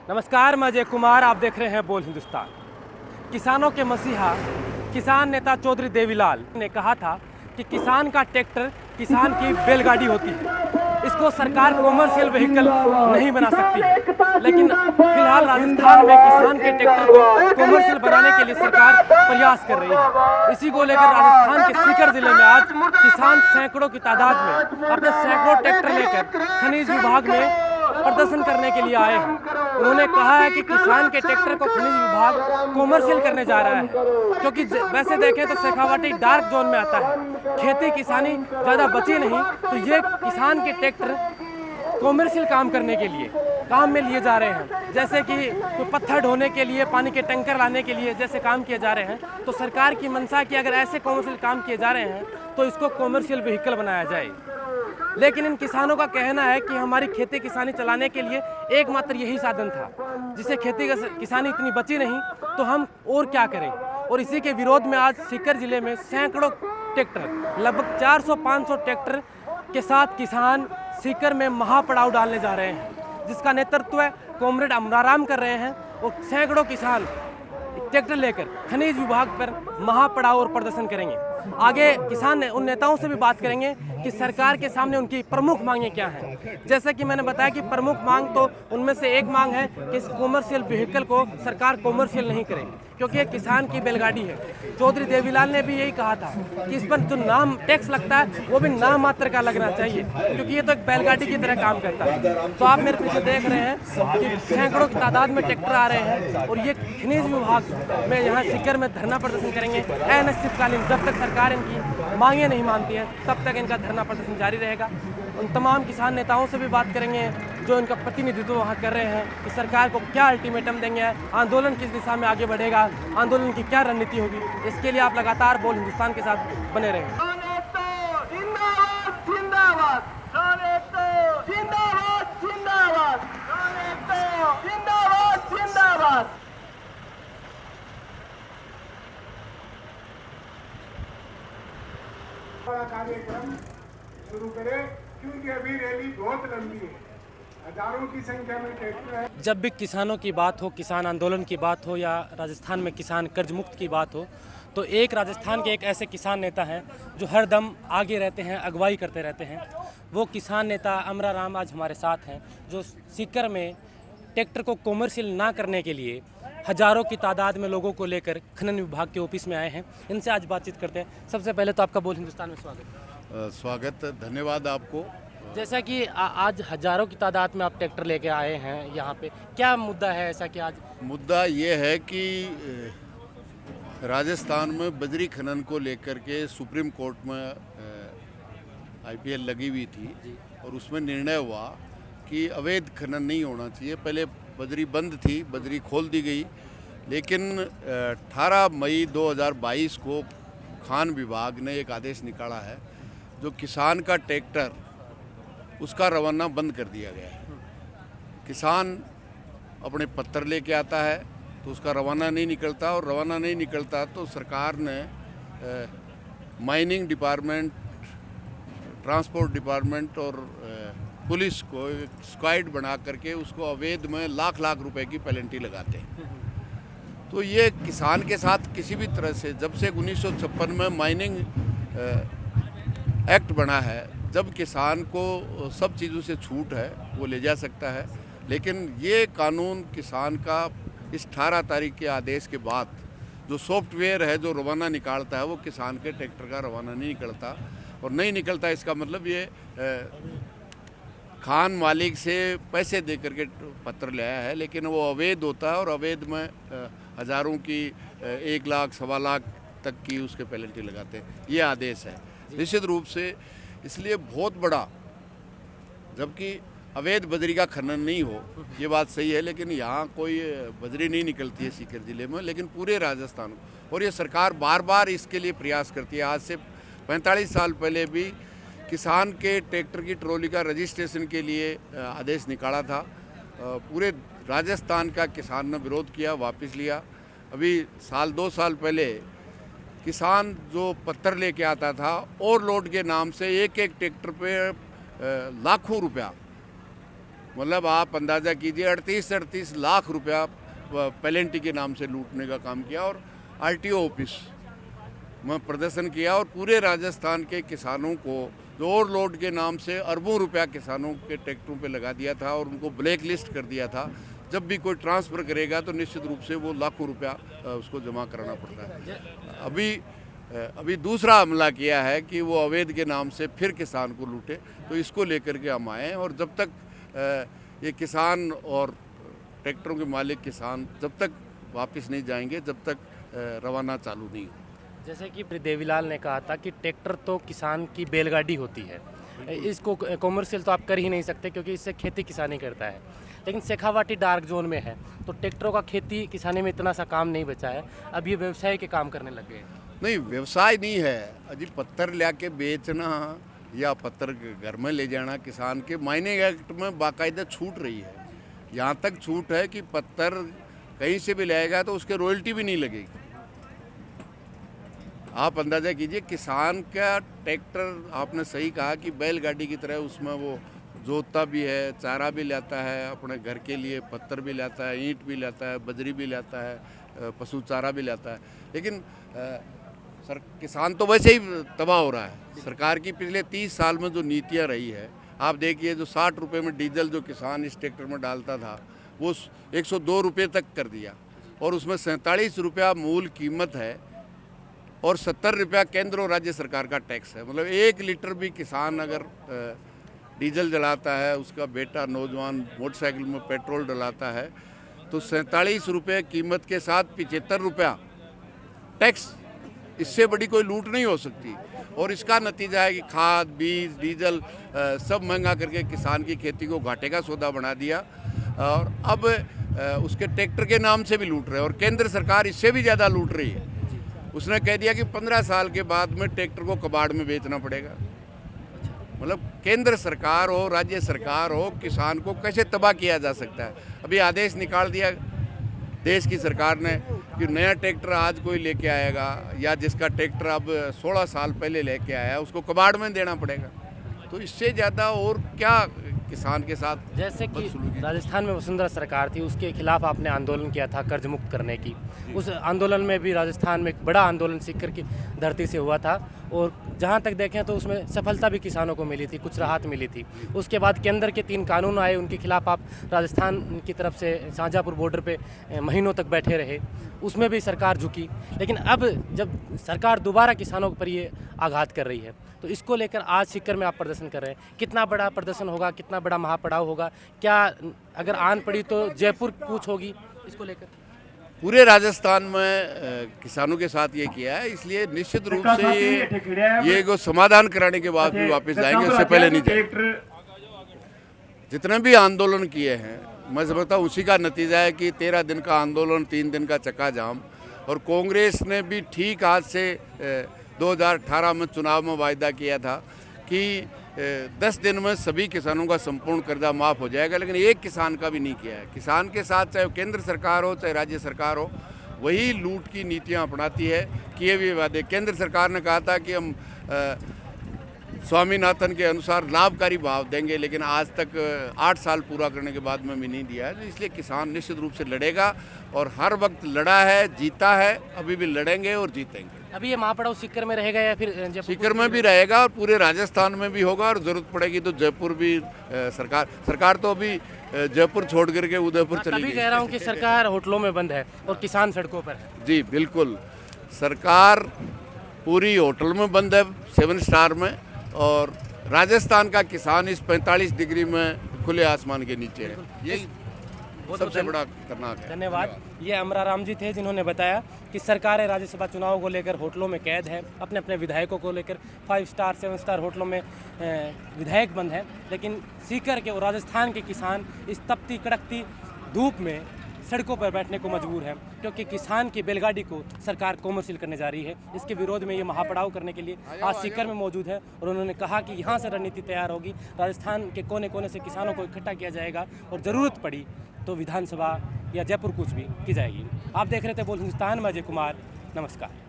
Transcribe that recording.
नमस्कार, मैं अजय कुमार। आप देख रहे हैं बोल हिंदुस्तान। किसानों के मसीहा किसान नेता चौधरी देवीलाल ने कहा था कि किसान का ट्रैक्टर किसान की बैलगाड़ी होती है, इसको सरकार कॉमर्शियल व्हीकल नहीं बना सकती है। लेकिन फिलहाल राजस्थान में किसान के ट्रैक्टर को कॉमर्शियल बनाने के लिए सरकार प्रयास कर रही है। इसी को लेकर राजस्थान के सीकर जिले में आज किसान सैकड़ों की तादाद में अपने सैकड़ों ट्रैक्टर लेकर खनिज विभाग में प्रदर्शन करने के लिए आए हैं। उन्होंने कहा है कि किसान के ट्रैक्टर को खनिज विभाग कॉमर्शियल करने जा रहा है, क्योंकि वैसे देखें तो शेखावाटी डार्क जोन में आता है, खेती किसानी ज़्यादा बची नहीं, तो ये किसान के ट्रैक्टर कॉमर्शियल काम करने के लिए काम में लिए जा रहे हैं। जैसे कि कोई पत्थर ढोने के लिए, पानी के टैंकर लाने के लिए जैसे काम किए जा रहे हैं, तो सरकार की मंशा की अगर ऐसे कॉमर्शियल काम किए जा रहे हैं तो इसको कॉमर्शियल व्हीकल बनाया जाए। लेकिन इन किसानों का कहना है कि हमारी खेती किसानी चलाने के लिए एकमात्र यही साधन था, जिसे खेती किसानी इतनी बची नहीं तो हम और क्या करें। और इसी के विरोध में आज सीकर जिले में सैकड़ों ट्रैक्टर, लगभग 400-500 ट्रैक्टर के साथ किसान सीकर में महापड़ाव डालने जा रहे हैं, जिसका नेतृत्व कॉमरेड अमराराम कर रहे हैं। और सैकड़ों किसान ट्रैक्टर लेकर खनिज विभाग पर महापड़ाव और प्रदर्शन करेंगे। आगे किसान उन नेताओं से भी बात करेंगे कि सरकार के सामने उनकी प्रमुख मांगें क्या हैं। जैसे कि मैंने बताया कि प्रमुख मांग तो उनमें से एक मांग है कि इस कॉमर्शियल व्हीकल को सरकार कॉमर्शियल नहीं करे, क्योंकि ये किसान की बैलगाड़ी है। चौधरी देवीलाल ने भी यही कहा था कि इस पर जो नाम टैक्स लगता है वो भी नाम मात्र का लगना चाहिए, क्योंकि ये तो एक बैलगाड़ी की तरह काम करता है। तो आप मेरे पीछे देख रहे हैं कि सैकड़ों की तादाद में ट्रैक्टर आ रहे हैं और ये खनिज विभाग में यहाँ सीकर में धरना प्रदर्शन करेंगे अनिश्चितकालीन। जब तक सरकार इनकी मांगे नहीं मानती है तब तक इनका धरना प्रदर्शन जारी रहेगा। उन तमाम किसान नेताओं से भी बात करेंगे जो इनका प्रतिनिधित्व वहाँ कर रहे हैं कि सरकार को क्या अल्टीमेटम देंगे, आंदोलन किस दिशा में आगे बढ़ेगा, आंदोलन की क्या रणनीति होगी। इसके लिए आप लगातार बोल हिंदुस्तान के साथ बने रहें। कार्यक्रम शुरू करें, क्योंकि अभी रैली बहुत लंबी है, हजारों की संख्या में ट्रैक्टर है। जब भी किसानों की बात हो, किसान आंदोलन की बात हो या राजस्थान में किसान कर्ज मुक्त की बात हो, तो एक राजस्थान के एक ऐसे किसान नेता हैं जो हर दम आगे रहते हैं, अगुवाई करते रहते हैं। वो किसान नेता अमराराम आज हमारे साथ हैं, जो सीकर में ट्रैक्टर को कॉमर्शियल ना करने के लिए हजारों की तादाद में लोगों को लेकर खनन विभाग के ऑफिस में आए हैं। इनसे आज बातचीत करते हैं। सबसे पहले तो आपका बोल हिंदुस्तान में स्वागत, धन्यवाद आपको। जैसा कि आज हजारों की तादाद में आप ट्रैक्टर लेके आए हैं यहाँ पे, क्या मुद्दा है ऐसा कि आज? मुद्दा ये है कि राजस्थान में बजरी खनन को लेकर के सुप्रीम कोर्ट में IPL लगी हुई थी और उसमें निर्णय हुआ कि अवैध खनन नहीं होना चाहिए। पहले बजरी बंद थी, बजरी खोल दी गई, लेकिन 18 मई 2022 को खान विभाग ने एक आदेश निकाला है जो किसान का ट्रैक्टर उसका रवाना बंद कर दिया गया है। किसान अपने पत्थर लेके आता है तो उसका रवाना नहीं निकलता, और रवाना नहीं निकलता तो सरकार ने माइनिंग डिपार्टमेंट, ट्रांसपोर्ट डिपार्टमेंट और पुलिस को एक स्क्वाड बना करके उसको अवैध में लाख लाख रुपए की पेनल्टी लगाते हैं। तो ये किसान के साथ किसी भी तरह से, जब से 1956 में माइनिंग एक्ट बना है, जब किसान को सब चीज़ों से छूट है वो ले जा सकता है, लेकिन ये कानून किसान का इस 18 तारीख के आदेश के बाद जो सॉफ्टवेयर है जो रवाना निकालता है वो किसान के ट्रैक्टर का रवाना नहीं निकलता। और नहीं निकलता इसका मतलब ये खान मालिक से पैसे दे करके पत्र ले आया है, लेकिन वो अवैध होता है और अवैध में हज़ारों की 1 लाख 1.25 लाख तक की उसके पेनल्टी लगाते हैं। ये आदेश है निश्चित रूप से, इसलिए बहुत बड़ा, जबकि अवैध बजरी का खनन नहीं हो ये बात सही है, लेकिन यहाँ कोई बजरी नहीं निकलती है सीकर ज़िले में, लेकिन पूरे राजस्थान को। और ये सरकार बार बार इसके लिए प्रयास करती है। आज से 45 साल पहले भी किसान के ट्रैक्टर की ट्रॉली का रजिस्ट्रेशन के लिए आदेश निकाला था। पूरे राजस्थान का किसान ने विरोध किया, वापस लिया। अभी 2 साल पहले किसान जो पत्थर लेके आता था ओवरलोड के नाम से एक एक ट्रैक्टर पे लाखों रुपया मतलब आप अंदाज़ा कीजिए 38 लाख रुपया पेलेंटी के नाम से लूटने का काम किया और आरटीओ ऑफिस में प्रदर्शन किया और पूरे राजस्थान के किसानों को ओवरलोड के नाम से अरबों रुपया किसानों के ट्रैक्टरों पे लगा दिया था और उनको ब्लैक लिस्ट कर दिया था। जब भी कोई ट्रांसफ़र करेगा तो निश्चित रूप से वो लाखों रुपया उसको जमा कराना पड़ता है। अभी दूसरा हमला किया है कि वो अवैध के नाम से फिर किसान को लूटे, तो इसको लेकर के हम आए हैं। और जब तक ये किसान और ट्रैक्टरों के मालिक किसान जब तक वापस नहीं जाएंगे, जब तक रवाना चालू नहीं हो। जैसे कि देवीलाल ने कहा था कि ट्रैक्टर तो किसान की बैलगाड़ी होती है, इसको कॉमर्शियल तो आप कर ही नहीं सकते क्योंकि इससे खेती किसानी करता है। लेकिन शेखावाटी डार्क जोन में है तो ट्रैक्टरों का खेती किसानी में इतना सा काम नहीं बचा है, अब ये व्यवसाय के काम करने लग गए। नहीं, व्यवसाय नहीं है अजी। पत्थर ला के बेचना या पत्थर घर में ले जाना किसान के माइनिंग एक्ट में बाकायदा छूट रही है। यहाँ तक छूट है कि पत्थर कहीं से भी लाएगा तो उसके रॉयल्टी भी नहीं लगेगी। आप अंदाज़ा कीजिए, किसान का ट्रैक्टर आपने सही कहा कि बैलगाड़ी की तरह उसमें वो जोतता भी है, चारा भी लाता है, अपने घर के लिए पत्थर भी लाता है, ईंट भी लाता है, बजरी भी लाता है, पशु चारा भी लाता है। लेकिन किसान तो वैसे ही तबाह हो रहा है। सरकार की पिछले 30 साल में जो नीतियाँ रही है, आप देखिए, जो 60 रुपये में डीजल जो किसान इस ट्रैक्टर में डालता था वो 102 रुपये तक कर दिया और उसमें 47 रुपया मूल कीमत है और 70 रुपया केंद्र और राज्य सरकार का टैक्स है। मतलब 1 लीटर भी किसान अगर डीजल जलाता है, उसका बेटा नौजवान मोटरसाइकिल में पेट्रोल डलाता है तो 47 रुपये कीमत के साथ 75 रुपया टैक्स, इससे बड़ी कोई लूट नहीं हो सकती। और इसका नतीजा है कि खाद, बीज, डीजल सब महंगा करके किसान की खेती को घाटे का सौदा बना दिया और अब उसके ट्रैक्टर के नाम से भी लूट रहे हैं। और केंद्र सरकार इससे भी ज़्यादा लूट रही है। उसने कह दिया कि 15 साल के बाद में ट्रैक्टर को कबाड़ में बेचना पड़ेगा। मतलब केंद्र सरकार हो, राज्य सरकार हो, किसान को कैसे तबाह किया जा सकता है। अभी आदेश निकाल दिया देश की सरकार ने कि नया ट्रैक्टर आज कोई लेके आएगा या जिसका ट्रैक्टर अब 16 साल पहले लेके आया उसको कबाड़ में देना पड़ेगा। तो इससे ज़्यादा और क्या किसान के साथ। जैसे कि राजस्थान में वसुंधरा सरकार थी, उसके खिलाफ आपने आंदोलन किया था कर्ज मुक्त करने की। उस आंदोलन में भी राजस्थान में एक बड़ा आंदोलन सीकर की धरती से हुआ था और जहाँ तक देखें तो उसमें सफलता भी किसानों को मिली थी, कुछ राहत मिली थी। उसके बाद केंद्र के 3 कानून आए, उनके खिलाफ आप राजस्थान की तरफ से शाहजहाँपुर बॉर्डर पे महीनों तक बैठे रहे, उसमें भी सरकार झुकी। लेकिन अब जब सरकार दोबारा किसानों पर ये आघात कर रही है तो इसको लेकर आज सीकर में आप प्रदर्शन कर रहे हैं। कितना बड़ा प्रदर्शन होगा, कितना बड़ा महापड़ाव होगा, क्या अगर आन पड़ी तो जयपुर कूच होगी इसको लेकर? पूरे राजस्थान में किसानों के साथ ये किया है, इसलिए निश्चित रूप से ये को समाधान कराने के बाद भी वापस जाएंगे, उससे पहले नहीं जाएंगे। जितने भी आंदोलन किए हैं मैं समझता हूँ उसी का नतीजा है कि 13 दिन का आंदोलन, 3 दिन का चक्का जाम। और कांग्रेस ने भी ठीक आज से 2018 में चुनाव में वायदा किया था कि 10 दिन में सभी किसानों का संपूर्ण कर्जा माफ़ हो जाएगा, लेकिन एक किसान का भी नहीं किया है। किसान के साथ चाहे केंद्र सरकार हो चाहे राज्य सरकार हो, वही लूट की नीतियां अपनाती है। किए हुए वादे, केंद्र सरकार ने कहा था कि हम स्वामीनाथन के अनुसार लाभकारी भाव देंगे, लेकिन आज तक 8 साल पूरा करने के बाद में भी नहीं दिया है। तो इसलिए किसान निश्चित रूप से लड़ेगा और हर वक्त लड़ा है, जीता है, अभी भी लड़ेंगे और जीतेंगे। अभी ये महापड़ाव सीकर में रहेगा या फिर सीकर में भी रहेगा और पूरे राजस्थान में भी होगा और ज़रूरत पड़ेगी तो जयपुर भी। सरकार तो अभी जयपुर छोड़ करके उदयपुर चली गई। कह रहा हूँ कि सरकार होटलों में बंद है और किसान सड़कों पर है। जी बिल्कुल, सरकार पूरी होटल में बंद है, 7 स्टार में, और राजस्थान का किसान इस 45 डिग्री में खुले आसमान के नीचे है। ये सबसे बड़ा खतरनाक है। धन्यवाद। ये अमराराम जी थे जिन्होंने बताया कि सरकारें राज्यसभा चुनाव को लेकर होटलों में कैद है, अपने अपने विधायकों को लेकर 5 स्टार 7 स्टार होटलों में विधायक बंद है। लेकिन सीकर के और राजस्थान के किसान इस तपती कड़कती धूप में सड़कों पर बैठने को मजबूर है क्योंकि किसान की बैलगाड़ी को सरकार कॉमर्शियल करने जा रही है। इसके विरोध में ये महापड़ाव करने के लिए आज सीकर में मौजूद है और उन्होंने कहा कि यहाँ से रणनीति तैयार होगी, राजस्थान के कोने कोने से किसानों को इकट्ठा किया जाएगा और ज़रूरत पड़ी तो विधानसभा या जयपुर कूच भी की जाएगी। आप देख रहे थे बोल हिंदुस्तान में अजय कुमार। नमस्कार।